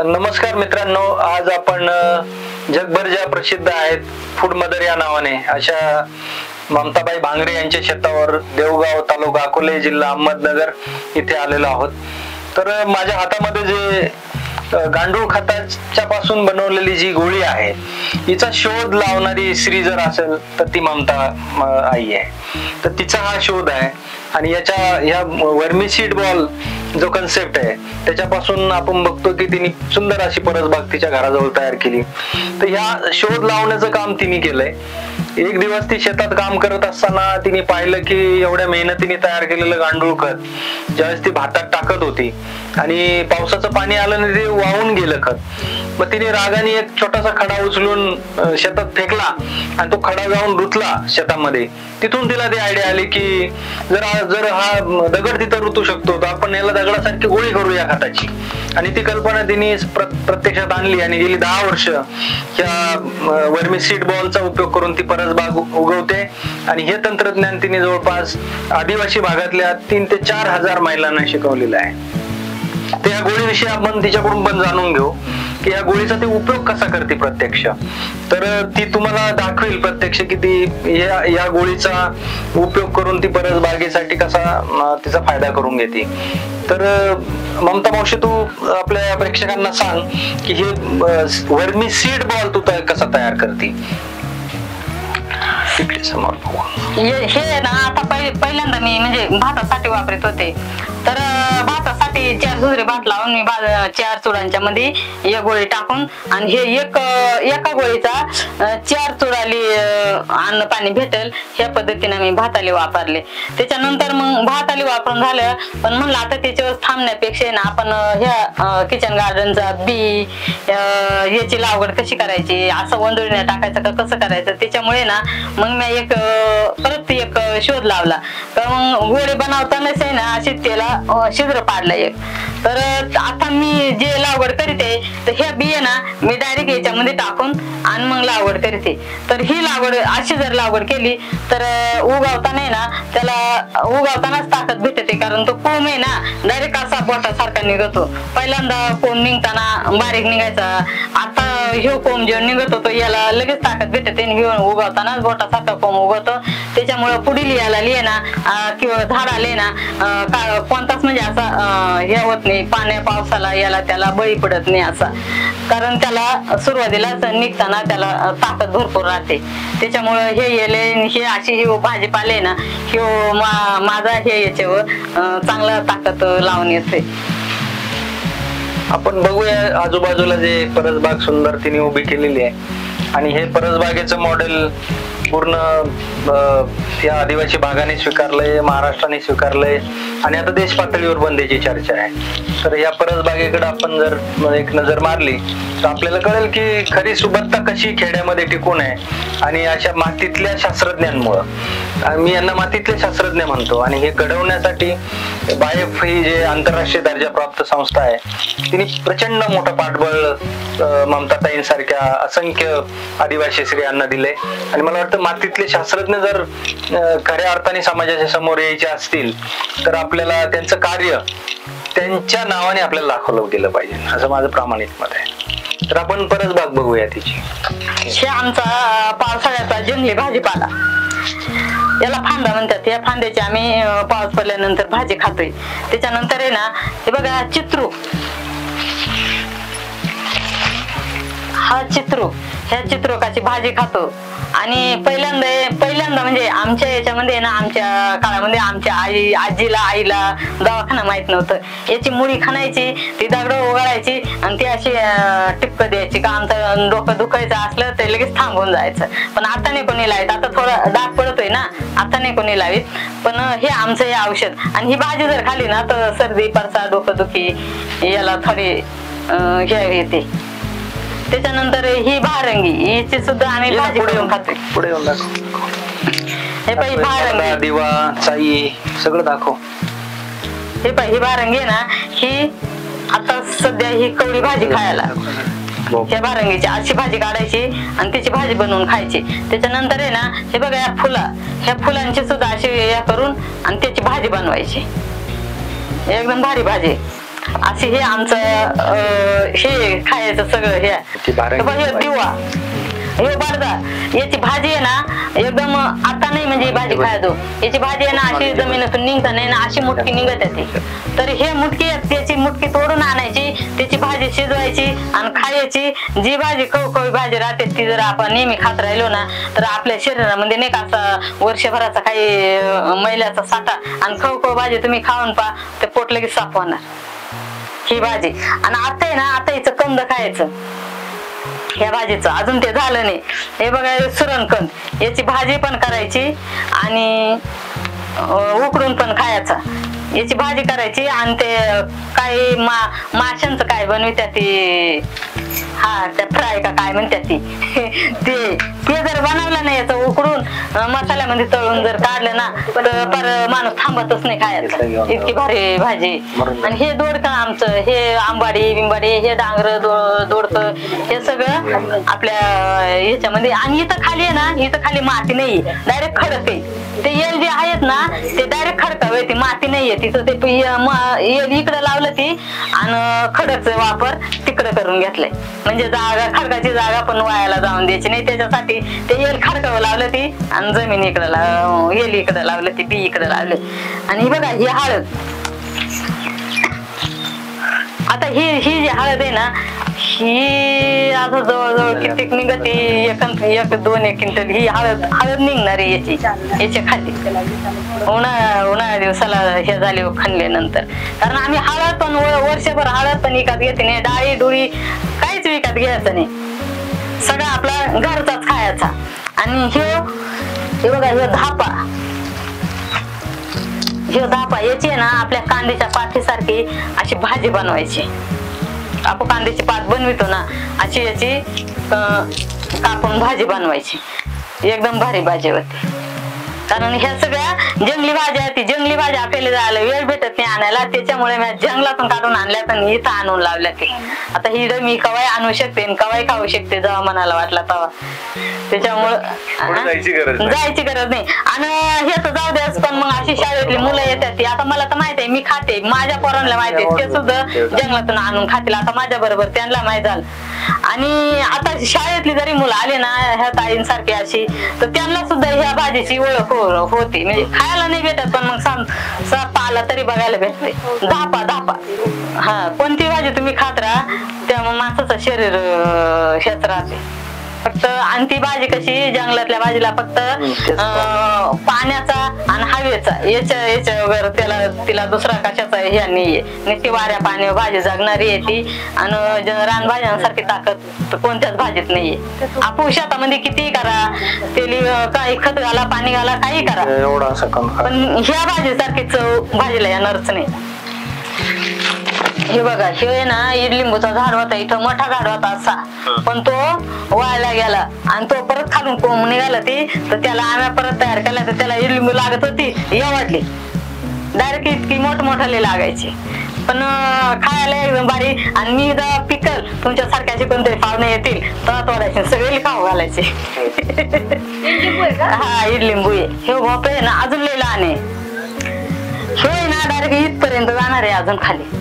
नमस्कार मित्रांनो, आज आपण जगभर ज्या प्रसिद्ध आहेत फूड मदर या नावाने अशा ममताबाई भांगरे यांच्या शेतावर देवगाव तालुका अकोले जिल्हा अहमदनगर इथे आलेलो आहोत. तर माझ्या हातामध्ये जे गांडूळ खताच्या पासून बनवलेली जी गोळी आहे हिचा शोध लावणारी स्त्री जर असेल तर ती ममता आई आहे. तर तिचा हा शोध आहे आणि या वर्मी सीड बॉल जो कन्सेप्ट आहे त्याच्यापासून आपण बघतो की तिने सुंदर अशी परसबाग तिच्या घराजवळ तयार केली. तर ह्या शोध लावण्याचं काम तिने केलंय. एक दिवस ती शेतात काम करत असताना तिने पाहिलं की एवढ्या मेहनतीने तयार केलेलं गांडूळ खत ज्यावेळेस ती भातात टाकत होती आणि पावसाचं पाणी आलं आणि ते वाहून गेलं खत. मग तिने रागाने एक छोटासा खडा उचलून शेतात फेकला आणि तो खडा जाऊन रुतला शेतामध्ये. तिथून तिला ती आयडिया आली की जर हा दगड तिथं रुतू शकतो तर आपण याला दगडासारखी गोळी करू या खताची. आणि ती कल्पना तिने प्रत्यक्षात आणली आणि गेली 10 वर्ष या वर्मी सीड बॉलचा उपयोग करून ती परसबाग उगवते. आणि हे तंत्रज्ञान तिने जवळपास आदिवासी भागातल्या 3 ते 4 हजार महिलांना शिकवलेलं आहे. तर या गोळीविषयी आपण तिच्याकडून पण जाणून घेऊ की या गोळीचा ते उपयोग कसा करते प्रत्यक्ष. तर ती तुम्हाला दाखवेल प्रत्यक्ष की ती या गोळीचा उपयोग करून ती परसबागेसाठी कसा तिचा फायदा करून घेते. तर ममता मावशी, तू आपल्या प्रेक्षकांना सांग की हे वर्मी सीड बॉल तू कसा तयार करते. हे ना आता पहिल्यांदा मी म्हणजे भातासाठी वापरत होते. तर भातासाठी 4 सुजरे भात लावून मी 4 चुडांच्या मध्ये एक गोळी टाकून आणि हे एका गोळीचा 4 चुडाली अन्न पाणी भेटेल ह्या पद्धतीने मी भाताली वापरले. त्याच्यानंतर मग भाताली वापरून झालं, पण म्हणलं आता त्याच्यावर थांबण्यापेक्षा ना आपण ह्या किचन गार्डनचा बी याची लागवड कशी करायची, असं वंदुळीने टाकायचं का कसं करायचं. त्याच्यामुळे ना मग मी परत एक शोध लावला. तर मग गोळी बनवतानाच आहे ना अशी त्याला छिद्र पाडलं एक. तर आता मी जे लागवड करते तर ह्या बिया ना मी डायरेक्ट याच्यामध्ये टाकून आणि मग लागवड करते. तर ही लागवड अशी जर लागवड केली तर उगवताना ना त्याला उगवतानाच ताकद भेटते, कारण तो कोंब आहे ना डायरेक्ट असा बोटासारखा निघतो. पहिल्यांदा कोंब निघताना बारीक निघायचा, आता ह्यो कोंब जेव्हा निघतो तो याला लगेच ताकद भेटते आणि उगवतानाच बोटासारखा कोंब उगवतो. त्याच्यामुळे पुढील याला लिहे ना किंवा झाड आले ना कोणताच म्हणजे असा हे होत नाही, पाण्या पावसाला याला त्याला बळी पडत नाही असा, कारण त्याला सुरुवातीला निघताना त्याला ताकद भरपूर राहते. त्याच्यामुळे हे अशी ही भाजीपाले ना माझा हे याच्यावर चांगला ताकद लावून येते. आपण बघूया आजूबाजूला जे परसबाग सुंदर तिने उभी केलेली आहे आणि हे परसबागेचं मॉडेल पूर्ण या आदिवासी भागाने स्वीकारलंय, महाराष्ट्राने स्वीकारलंय आणि आता देश पातळीवर पण त्याची चर्चा आहे. तर या परसबागेकडे आपण जर एक नजर मारली तर आपल्याला कळेल की खरी सुबत्ता कशी खेड्यामध्ये टिकून आहे. आणि अशा मातीतल्या शास्त्रज्ञांमुळं, मी यांना मातीतले शास्त्रज्ञ म्हणतो, आणि हे घडवण्यासाठी बायफ ही जे आंतरराष्ट्रीय दर्जाप्राप्त संस्था आहे तिने प्रचंड मोठं पाठबळ ममताताईंसारख्या असंख्य आदिवासी स्त्रियांना दिले. आणि मला वाटतं मातीतले शास्त्रज्ञ जर खऱ्या अर्थाने समाजाच्या समोर यायचे असतील तर आपल्याला त्यांचं कार्य त्यांच्या नावाने आपल्याला दाखवलं गेलं पाहिजे, असं माझं प्रामाणिक मत आहे. तर आपण परसबाग बघूया तिची. हे आमचा पावसाळ्याचा जंगली भाजीपाला, याला फांदा म्हणतात. या फांद्याची आम्ही पाऊस पडल्यानंतर भाजी खातोय. त्याच्यानंतर आहे ना हे बघा चित्रू, हा चित्रू, ह्या चित्रोकाची भाजी खातो. आणि पहिल्यांदा म्हणजे आमच्या याच्यामध्ये ना आमच्या काळामध्ये आमच्या आईला दवाखाना माहित नव्हतं. याची मुळी खाणायची, ती दगड ओघळायची आणि ती अशी टिपक द्यायची का आमचं डोकं दुखायचं असलं तर लगेच थांबून जायचं. पण आता नाही कोणी लावित, आता थोडा डाग पडतोय ना, आता नाही कोणी लावित. पण हे आमचं हे औषध. आणि ही भाजी जर खाली ना तर सर्दी परसा डोकं दुखी याला थोडी हे येते. त्याच्यानंतर ही भारंगी, हिची सुद्धा आम्ही भाजी करून खातोय. पुढे येऊन दाखव. हे पाहिजे भारंगी, दिवा चाई सगळं दाखव. हे पाहिजे ही भारंगी ना, ही आता सध्या ही कवळी भाजी खायला. ह्या भारंगीची अशी भाजी काढायची आणि त्याची भाजी बनवून खायची. त्याच्यानंतर आहे ना हे बघा या ह्या फुलांची सुद्धा अशी या करून आणि त्याची भाजी बनवायची. एकदम भारी भाजी. असे हे आमचं हे खायचं सगळं हे दिवा हे बरदा याची भाजी आहे ना एकदम आता नाही म्हणजे भाजी खायचो याची भाजी आहे ना अशी जमिनीतून निघता नाही ना अशी मुटकी निघत येते तर हे मुटकी त्याची मुटकी तोडून आणायची त्याची भाजी शिजवायची आणि खायची जी भाजी कवकवी भाजी राहते ती जर आपण नेहमी खात राहिलो ना तर आपल्या शरीरामध्ये नाही का असं वर्षभराचा काही मैल्याचा साठा आणि कवकव भाजी तुम्ही खाऊन पहा ते पोट लगेच साफ होणार ही भाजी आणि आता आहे ना आता हिचं कंद खायचं ह्या भाजीचं अजून ते झालं नाही हे बघा सुरणकंद याची भाजी पण करायची आणि उकडून पण खायचा याची भाजी करायची आणि ते काही माशांचं काय बनवित्या ती हा त्या फ्राय का काय म्हणतात ती ते जर बनवलं नाही याचं उकडून मसाल्यामध्ये तळून जर काढलं ना तर माणूस थांबतच नाही खायचं इतकी भारी भाजी आणि हे दोडकं आमचं हे आंबाडी बिंबाडी हे डांगर दोडकं हे सगळं आपल्या ह्याच्यामध्ये आणि इथं खाली आहे ना इथं खाली माती नाही डायरेक्ट खडक आहे ते येल जे आहेत ना ते डायरेक्ट खडकावे ती माती नाहीये तिथं ते येल इकडे लावलं ती आणि खडकचा वापर तिकडे करून घेतलाय म्हणजे जागा खडकाची जागा पण वायाला जाऊन द्यायची नाही त्याच्यासाठी ते येल खडकावं लावलं ती आणि जमीन इकडे येल इकडे लावलं ती बी इकडे लावलं आणि बघा ही हळद आता ही जी हळद आहे ना ही आता जवळजवळ किती निघते एक 2 क्विंटल ही हळद निघणार आहे याच्या खाली उन्हाळ्या दिवसाला हे झाले खणले नंतर कारण आम्ही हळद पण वर्षभर हळद पण विकत घेते नाही डाळी डुळी काहीच विकत घ्यायचं नाही सगळं आपला घरचाच खायचा आणि हे बघा हे धापा याची ना आपल्या कांद्याच्या पातीसारखी अशी भाजी बनवायची आपण कांद्याची पात बनवितो ना अशी याची कापून भाजी बनवायची एकदम भारी भाजी होती कारण ह्या सगळ्या जंगली भाज्या ती जंगली भाज्या आपल्याला जायला वेळ भेटत नाही आणायला त्याच्यामुळे मी जंगलातून काढून आणल्या तर इथं आणून लावल्या ते आता ही मी कवाय आणू शकते कवाय खाऊ शकते जेव्हा मनाला वाटला तेव्हा त्याच्यामुळं जायची गरज नाही आणि हे तर जाऊ द्यास पण मग अशी शाळेतली मुलं येतात ती आता मला तर माहिती आहे मी खाते माझ्या पोरांना माहिती आहे ते सुद्धा जंगलातून आणून खातील आता माझ्या बरोबर त्यांना माहित झालं आणि आता शाळेतली जरी मुलं आले ना ह्या ताईंसारखी अशी तर त्यांना सुद्धा ह्या भाजीची ओळख होती म्हणजे खायला नाही भेटत पण मग पाला तरी बघायला भेटते धापा हा कोणती भाजी तुम्ही खात राहा त्यामुळे माणसाचं शरीर हेच राहते फक्त आणि ती भाजी कशी जंगलातल्या भाजीला फक्त पाण्याचा आणि हवेचा याच्या वगैरे तिला दुसरा कशाचा हे नाहीये नुसती वाऱ्या पाणी भाजी जगणारी आहे ती आणि रानभाज्यांसारखी ताकद कोणत्याच भाजीत नाहीये आपण शेतामध्ये कितीही करा तेली काही खत घाला पाणी घाला काही करा पण ह्या भाजीसारखी चव भाजीला येणारच नाही हे बघा हे ना इडलिंबूचा झाड होता इथं मोठा झाड होता असा पण तो वाळला गेला आणि तो परत खालून कोंब निघाला ती तर त्याला आम्ही परत तयार केला तर त्याला इडलिंबू लागत होती वाटली डायरेक्ट इतकी मोठमोठाली लागायची पण खायला एकदम भारी आणि मी पिकल तुमच्यासारख्याचे कोणतरी पाहुणे येतील तर तोडायचे सगळे खाऊ घालायचे हा इडलिंबू आहे हे भोपळे आहे ना अजून लय लहान आहे हे ना डायरेक्ट इथपर्यंत जाणार आहे अजून खाली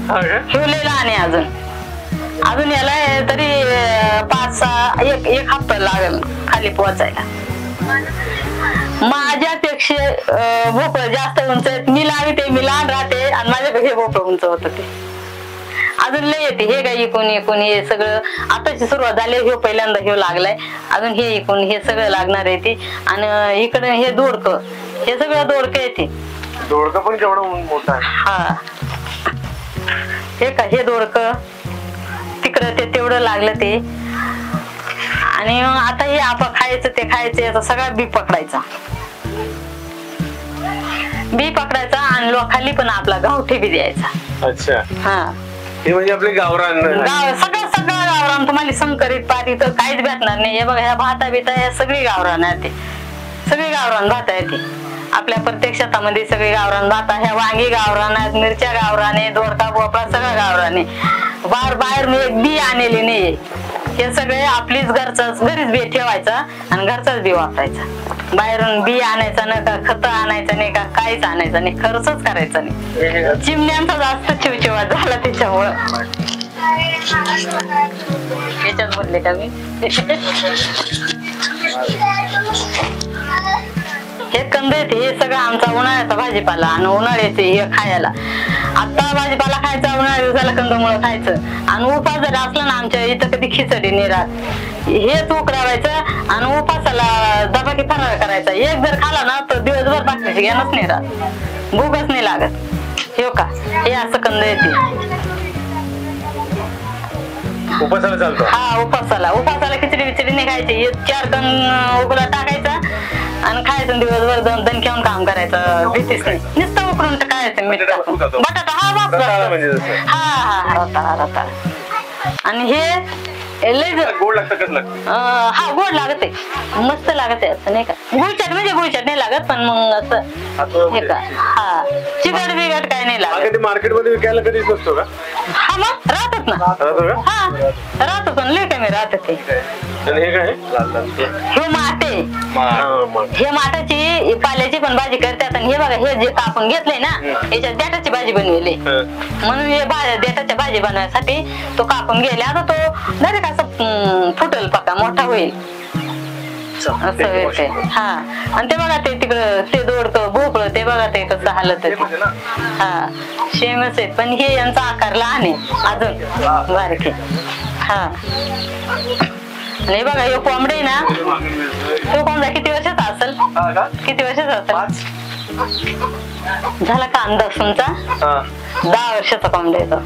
ठेवलेला आणि अजून याला तरी 5-6 एक हप्ता लागेल खाली पोहोचायला माझ्यापेक्षा भोपळ जास्त उंच मी लावते मी लहान राहते आणि माझ्यापेक्षा भोपळ उंच होत ते अजून लय येते हे काय इकून हे सगळं आताची सुरुवात झाली हे पहिल्यांदा हे लागलाय अजून हे इकून हे सगळं लागणार आहे ते आणि इकडे हे दोडकं हे सगळं दोडकं येते दोडकं पण केवढं मोठं आहे हा हे का हे दोडकं तिकडं ते तेवढं लागलं ते आणि आता हे आपण खायचं ते खायचं याचा सगळा बी पकडायचा आणि लोखाली पण आपला गावठी बी द्यायचा अच्छा हा हे म्हणजे आपले गावरान सगळं गावरान तुम्हाला संकरित पाती तर काहीच भेटणार नाही हे बघा ह्या भाता बिता ह्या सगळी गावरान आहे ते सगळी गावरान भात आहे ते आपल्या प्रत्येक शेतामध्ये सगळी गावरान भाता ह्या वांगी गावरान आहेत मिरच्या गावरान आहे दोडका भोपळा सगळं गावरान आहे बाहेर मी एक बी आणलेली नाहीये हे सगळे आपलीच घरीच बी ठेवायचा आणि घरचाच बी वापरायचा. बाहेरून बी आणायचा नाही का, खत आणायचं नाही का, काहीच आणायचं नाही, खर्चच करायचा नाही. चिमण्यांचा जास्त चिवचिवा झाला त्याच्यामुळं. याच्यात बोलले का मी? हे कंद आहेत, हे सगळं आमचा उन्हाळ्याचा भाजीपाला आणि उन्हाळ्याचे हे खायला. आता भाजीपाला खायचा, उन्हाळ्या दिवसाला कंदमुळं खायचं. आणि उपास जर असला ना आमच्या इथं कधी खिचडी नाही राहत, हेच उकडावायचं आणि उपासाला दबाकी फराळ करायचा. एक जर खाला ना तर दिवसभर भाकरीची घेणंच नाही राहत, भूकच नाही लागत. हे का, हे असं कंद येते उपासाला चालतो. हा, उपासाला खिचडी बिचडी नाही खायची. 4 कण उकळा टाकायचा आणि खायचं, दिवसभर दणक्यावून काम करायचं, भीतीच नाही. नुसतं उकळून टाकायचं मीठ टाकून. बटाटा हा वापरायचा. हा रताळा. आणि हे लय गोड लागतं, कसं लागतं? हा, गोड लागते, मस्त लागते. असं नाही का, गुळचट म्हणजे गुळचट नाही लागत, पण मग असं हे का, हा चिकट बिगट काही नाही लागत. मार्केटमध्ये विकायला कधीच नसतो का? हा, मग राहतात ना. हा, राहतो, पण लय कमी राहतात ते. हे काय? हे माटे, हे माठाची पाल्याची पण भाजी करतात. आणि हे बघा, हे जे कापून घेतलंय ना, याच्यात देठाची भाजी बनवली. म्हणून हे देठाच्या भाजी बनवण्यासाठी तो कापून गेले. आता तो डायरेक्ट असं फुटल, पक्का मोठा होईल असं येते. हा, आणि ते बघा, ते तिकडं ते दोडकं भोपळं, ते बघा ते कसं हालत. हा, सेमच आहेत, पण हे यांचा आकार लहान आहे अजून, बारके. हा, आणि बघा, हे कोंबडे ना, तो कोंबडा किती वर्षाचा असेल? किती वर्षाचा असेल? झाला का अंदाज तुमचा? 10 वर्षाचा कोंबडा येतो.